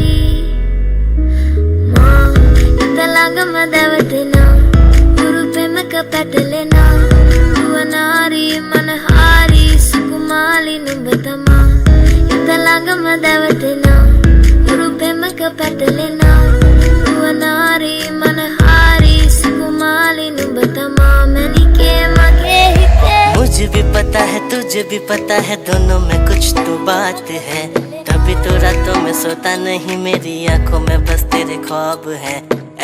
යාවි මා ඉතලඟම දැවටෙනා දුරු පෙමක පැටලෙනා දුවනාරි මනහාරි සුකුමාලි නුඹ තමා ඉතලඟම දැවටෙනා දුරු පෙමක පැටලෙනා දුවනාරි මනහාරි සුකුමාලි නුඹ තමා මැනිකේ මගේ හිතේ मुझे भी पता है तुझे भी पता है दोनों में कुछ तो बात है तभी तो रातों में सोता नहीं मेरी आंखों में बस तेरे ख्वाब है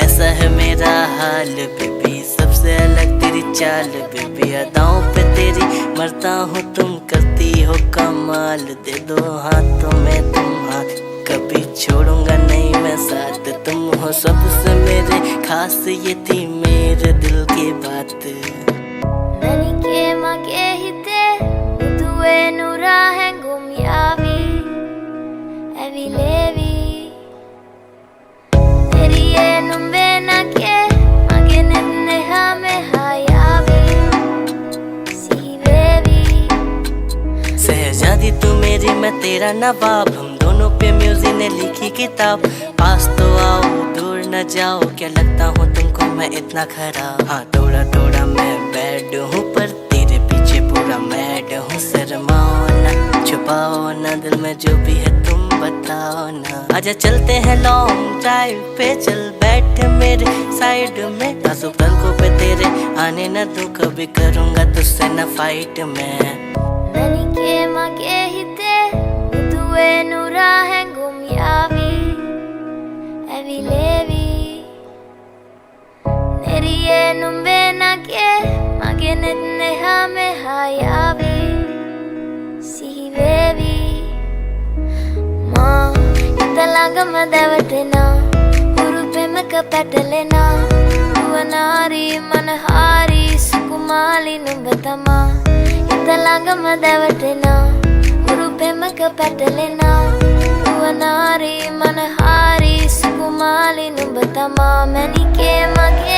ऐसा है मेरा हाल बेबी सबसे अलग तेरी चाल बेबी अदाओं पे तेरी मरता हूँ तुम करती हो कमाल दे दो हाथों में तुम हाथ कभी छोड़ूंगा नहीं मैं साथ तुम हो सबसे मेरे खास ये थी मेरे दिल की बात මැනිකේ මගේ හිතේ මුදුවේ නුරා හැඟුම් යාවි ඇවිලේවි එරියේ නුඹේ නගේ මගේ නෙන්නෙහා මෙහා යාවි සිහිවේවි शहजादी तू मेरी मैं तेरा नवाब हम दोनों पे म्यूजिक ने लिखी किताब पास तो आओ दूर न जाओ क्या लगता हूँ तुमको मैं इतना खराब हाँ थोड़ा थोड़ा मैं बैड हूँ पर तेरे पीछे पूरा मैड हूँ शर्माओ ना छुपाओ ना दिल में जो भी है तुम बताओ ना आजा चलते हैं लॉन्ग ड्राइव पे चल बैठ मेरे साइड में आंसू पलकों पे तेरे आने न दूं कभी करूँगा तुझसे न फाइट में මැනිකේ මගේ හිතේ මුදුවේ නුරා හැඟුම් යාවි ඇවිලේවි එරියේ නුඹේ නගේ මගේ නෙන්නෙහා මෙහා යාවි සිහිවේවි මා ඉතලඟම දැවටෙනා හුරු පෙමක පැටලෙනා දුවනාරි මනහාරි සුකුමාලි නුඹ තමා ඉතලඟම දැවටෙනා හුරු පෙමක පැටලෙනා දුවනාරි මනහාරි සුකුමාලි නුඹ තමා මැනිකේ මගේ